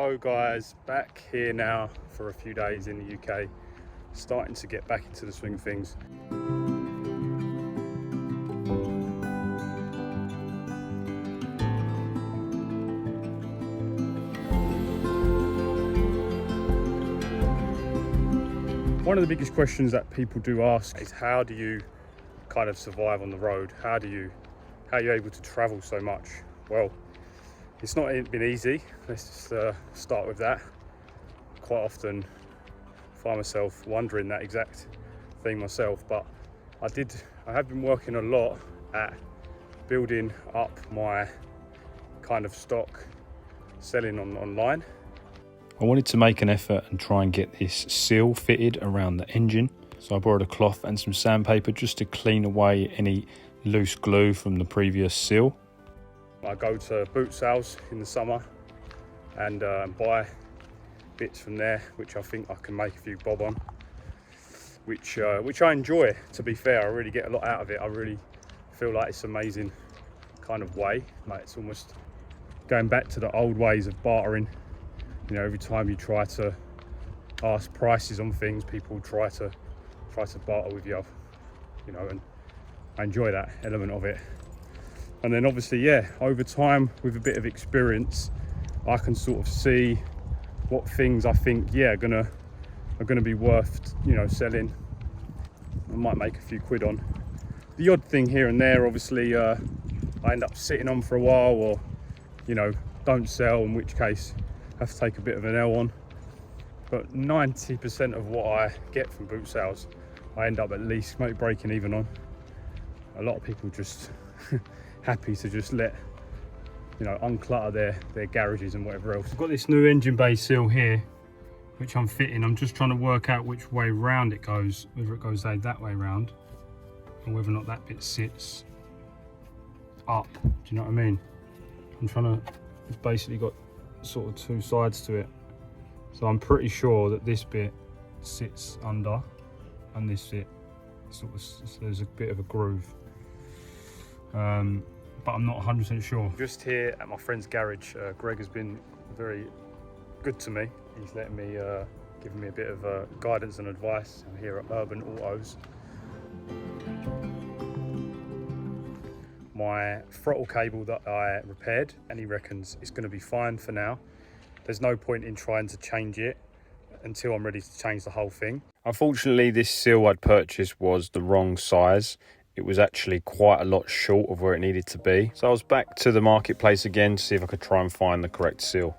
So guys, back here now for a few days in the UK, starting to get back into the swing of things. One of the biggest questions that people do ask is, how do you kind of survive on the road? How are you able to travel so much? Well, it's not been easy. Let's just start with that. Quite often find myself wondering that exact thing myself, but I have been working a lot at building up my kind of stock selling online. I wanted to make an effort and try and get this seal fitted around the engine. So I borrowed a cloth and some sandpaper just to clean away any loose glue from the previous seal. I go to boot sales in the summer and buy bits from there, which I think I can make a few bob on, which I enjoy. To be fair, I really get a lot out of it. I really feel like it's an amazing kind of way. Like, it's almost going back to the old ways of bartering. You know, every time you try to ask prices on things, people try to barter with you, you know, and I enjoy that element of it. And then obviously, yeah, over time with a bit of experience, I can sort of see what things I think, yeah, are gonna be worth, you know, selling. I might make a few quid on. The odd thing here and there, obviously, I end up sitting on for a while, or, you know, don't sell, in which case I have to take a bit of an L on. But 90% of what I get from boot sales, I end up at least maybe breaking even on. A lot of people just happy to just let, you know, unclutter their garages and whatever else. I've got this new engine bay seal here, which I'm fitting. I'm just trying to work out which way round it goes, whether it goes that way round, and whether or not that bit sits up. Do you know what I mean? It's basically got sort of two sides to it. So I'm pretty sure that this bit sits under, and this bit sort of, so there's a bit of a groove. But I'm not 100% sure. Just here at my friend's garage, Greg has been very good to me. He's letting me, giving me a bit of guidance and advice here at Urban Autos. My throttle cable that I repaired, and he reckons it's going to be fine for now. There's no point in trying to change it until I'm ready to change the whole thing. Unfortunately, this seal I'd purchased was the wrong size. It was actually quite a lot short of where it needed to be. So I was back to the marketplace again to see if I could try and find the correct seal.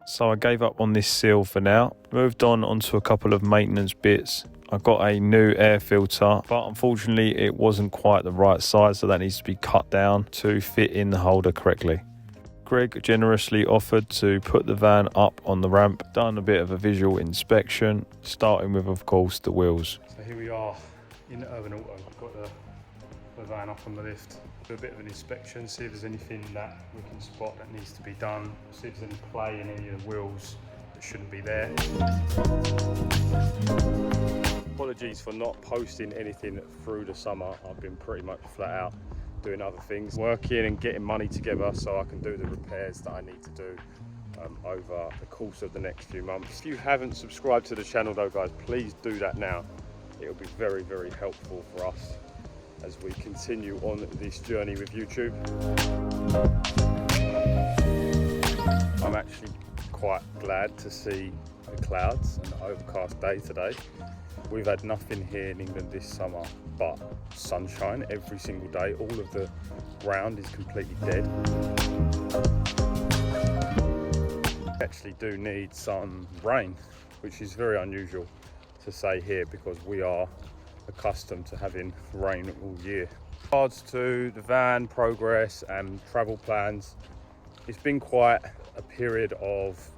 So I gave up on this seal for now. Moved onto a couple of maintenance bits. I got a new air filter, but unfortunately it wasn't quite the right size, so that needs to be cut down to fit in the holder correctly. Greg generously offered to put the van up on the ramp. Done a bit of a visual inspection, starting with, of course, the wheels. So here we are in Urban Auto. I've got the van up on the lift. Do a bit of an inspection, see if there's anything that we can spot that needs to be done, see if there's any play in any of the wheels that shouldn't be there. Apologies for not posting anything through the summer. I've been pretty much flat out doing other things, working and getting money together so I can do the repairs that I need to do over the course of the next few months. If you haven't subscribed to the channel though, guys, please do that now. It'll be very, very helpful for us as we continue on this journey with YouTube. I'm actually quite glad to see the clouds and the overcast day today. We've had nothing here in England this summer but sunshine every single day. All of the ground is completely dead. We actually do need some rain, which is very unusual to say here because we are accustomed to having rain all year. In regards to the van progress and travel plans, it's been quite a period of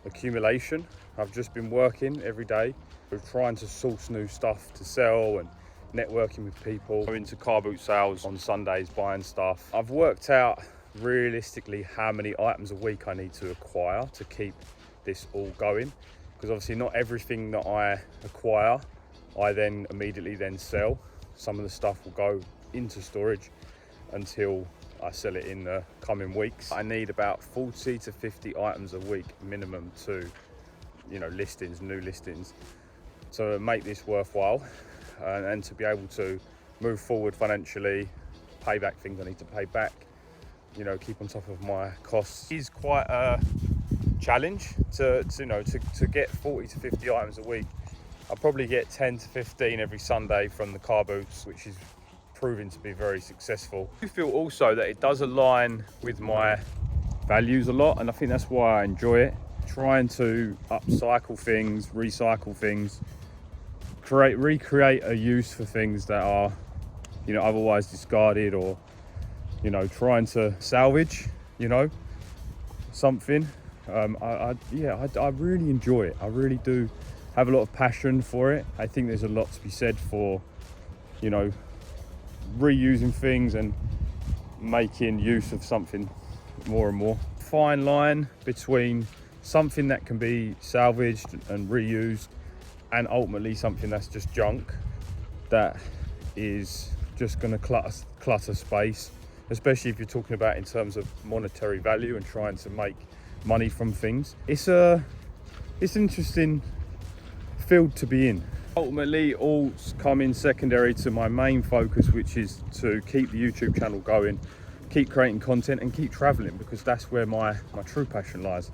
accumulation. I've just been working every day. We're trying to source new stuff to sell and networking with people. Going to car boot sales on Sundays, buying stuff. I've worked out realistically how many items a week I need to acquire to keep this all going. Because obviously not everything that I acquire, I then immediately sell. Some of the stuff will go into storage until I sell it in the coming weeks. I need about 40 to 50 items a week minimum to, you know, listings, new listings, to make this worthwhile and to be able to move forward financially, pay back things I need to pay back, you know, keep on top of my costs. It is quite a challenge to get 40 to 50 items a week. I probably get 10 to 15 every Sunday from the car boots, which is proving to be very successful. I feel also that it does align with my values a lot, and I think that's why I enjoy it. Trying to upcycle things, recycle things, recreate a use for things that are, you know, otherwise discarded, or, you know, trying to salvage, you know, something. I really enjoy it. I really do have a lot of passion for it. I think there's a lot to be said for, you know, reusing things and making use of something more and more. Fine line between something that can be salvaged and reused and ultimately something that's just junk that is just going to clutter space, especially if you're talking about in terms of monetary value and trying to make money from things. It's an interesting field to be in. Ultimately, all's coming secondary to my main focus, which is to keep the YouTube channel going, keep creating content and keep traveling, because that's where my true passion lies.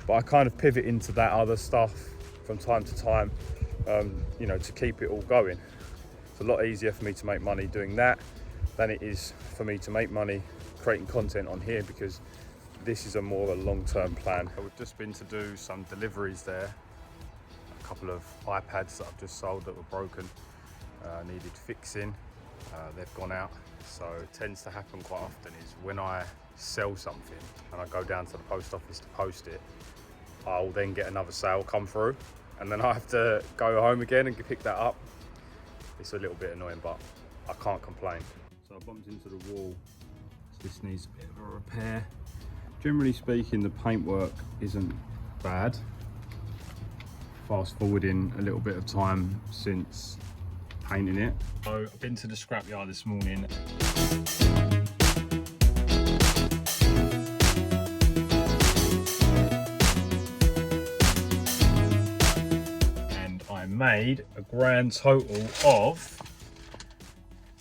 But I kind of pivot into that other stuff from time to time, you know, to keep it all going. It's a lot easier for me to make money doing that than it is for me to make money creating content on here, because this is a more of a long-term plan. We've just been to do some deliveries there. A couple of iPads that I've just sold that were broken, needed fixing. They've gone out. So it tends to happen quite often is when I sell something and I go down to the post office to post it, I'll then get another sale come through, and then I have to go home again and pick that up. It's a little bit annoying, but I can't complain. So I bumped into the wall. So this needs a bit of a repair. Generally speaking, the paintwork isn't bad. Fast forwarding a little bit of time since painting it. So I've been to the scrapyard this morning. And I made a grand total of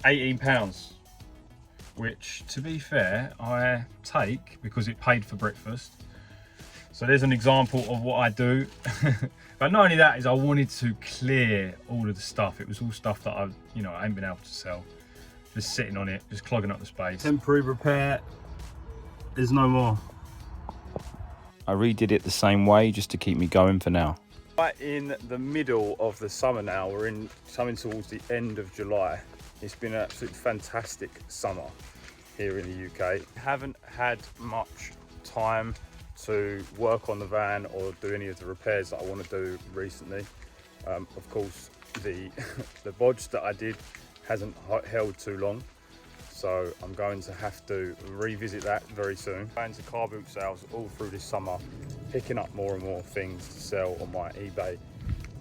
£18. Which, to be fair, I take because it paid for breakfast. So there's an example of what I do. But not only that, is I wanted to clear all of the stuff. It was all stuff that I ain't been able to sell. Just sitting on it, just clogging up the space. Temporary repair, there's no more. I redid it the same way just to keep me going for now. Right in the middle of the summer now, we're coming towards the end of July. It's been an absolutely fantastic summer here in the UK. Haven't had much time to work on the van or do any of the repairs that I want to do recently. Of course, the bodge that I did hasn't held too long, so I'm going to have to revisit that very soon. Going to car boot sales all through this summer, picking up more and more things to sell on my eBay.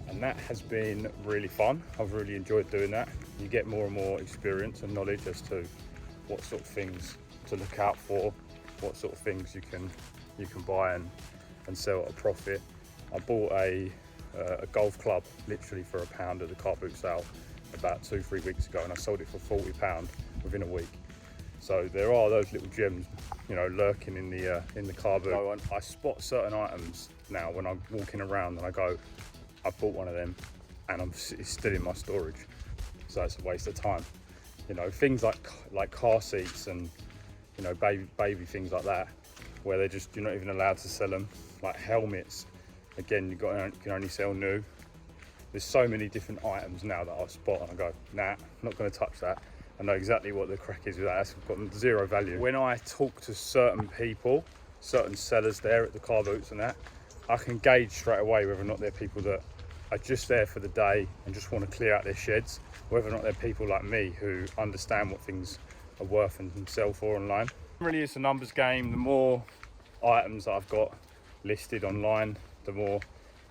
And that has been really fun. I've really enjoyed doing that. You get more and more experience and knowledge as to what sort of things to look out for, what sort of things you can buy and sell at a profit. I bought a golf club literally for £1 at the car boot sale about 2-3 weeks ago, and I sold it for £40 within a week. So there are those little gems, lurking in the car boot. So I spot certain items now when I'm walking around and I go, I bought one of them and it's still in my storage, so it's a waste of time. Things like car seats and baby things like that, where you're not even allowed to sell them. Like helmets, again, you can only sell new. There's so many different items now that I spot and I go, nah, I'm not going to touch that. I know exactly what the crack is with that. That's got zero value. When I talk to certain people, certain sellers there at the car boots and that, I can gauge straight away whether or not they're people that are just there for the day and just want to clear out their sheds, whether or not they're people like me who understand what things are worth and can sell for online. Really, it's a numbers game. The more items that I've got listed online, the more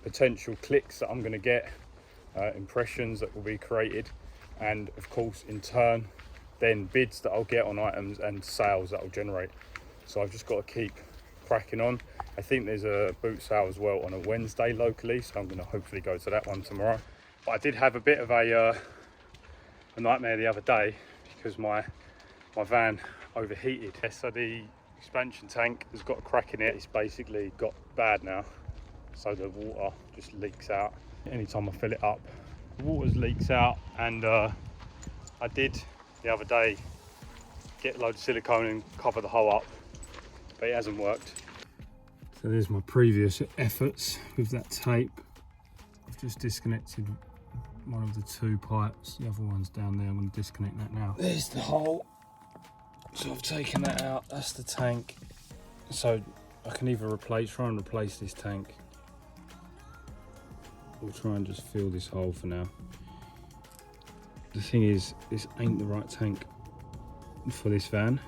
potential clicks that I'm going to get, impressions that will be created, and of course in turn then bids that I'll get on items and sales that I'll generate. So I've just got to keep cracking on. I think there's a boot sale as well on a Wednesday locally, so I'm going to hopefully go to that one tomorrow. But I did have a bit of a nightmare the other day because my van overheated. So the expansion tank has got a crack in it. It's basically got bad now, so the water just leaks out anytime I fill it up. The water leaks out, and I did the other day get a load of silicone and cover the hole up, but it hasn't worked. So there's my previous efforts with that tape. I've just disconnected one of the 2 pipes. The other one's down there. I'm going to disconnect that now. There's the hole. So I've taken that out. That's the tank. So I can either try and replace this tank, or try and just fill this hole for now. The thing is, this ain't the right tank for this van.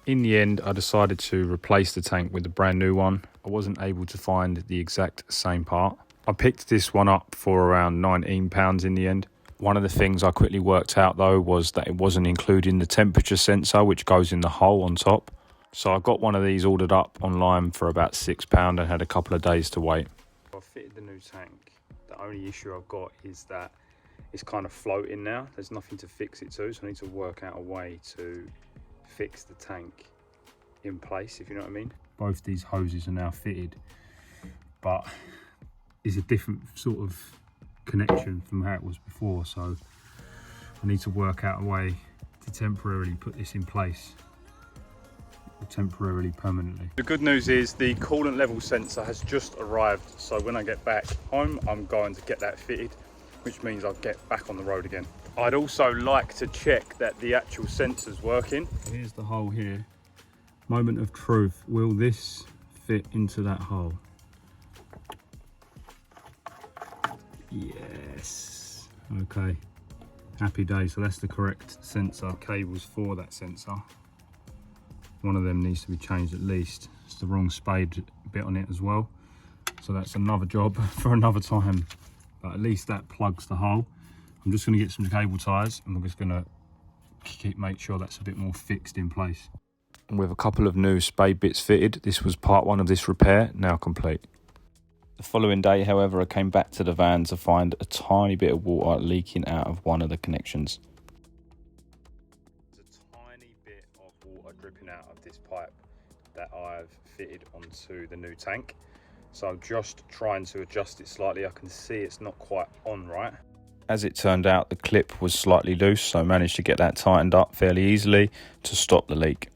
In the end, I decided to replace the tank with a brand new one. I wasn't able to find the exact same part. I picked this one up for around £19 in the end. One of the things I quickly worked out though was that it wasn't including the temperature sensor, which goes in the hole on top. So I got one of these ordered up online for about £6 and had a couple of days to wait. I've fitted the new tank. The only issue I've got is that it's kind of floating now. There's nothing to fix it to, so I need to work out a way to fix the tank in place, if you know what I mean. Both these hoses are now fitted, but it's a different sort of connection from how it was before, so I need to work out a way to temporarily put this in place, or temporarily, permanently. The good news is the coolant level sensor has just arrived, so when I get back home I'm going to get that fitted, which means I'll get back on the road again. I'd also like to check that the actual sensor's working. Here's the hole here. Moment of truth. Will this fit into that hole? Yes. Okay. Happy day. So that's the correct sensor. Cables for that sensor. One of them needs to be changed at least. It's the wrong spade bit on it as well. So that's another job for another time. But at least that plugs the hole. I'm just going to get some cable ties and we're just going to make sure that's a bit more fixed in place. And with a couple of new spade bits fitted, this was part 1 of this repair, now complete. The following day, however, I came back to the van to find a tiny bit of water leaking out of one of the connections. There's a tiny bit of water dripping out of this pipe that I've fitted onto the new tank. So I'm just trying to adjust it slightly. I can see it's not quite on right. As it turned out, the clip was slightly loose, so I managed to get that tightened up fairly easily to stop the leak.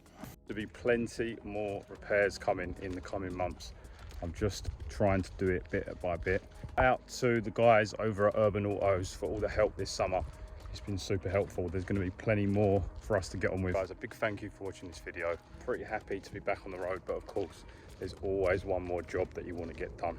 There'll be plenty more repairs coming in the coming months. I'm just trying to do it bit by bit. Out to the guys over at Urban Autos for all the help this summer. It's been super helpful. There's going to be plenty more for us to get on with. Guys, a big thank you for watching this video. Pretty happy to be back on the road, but of course, there's always one more job that you want to get done.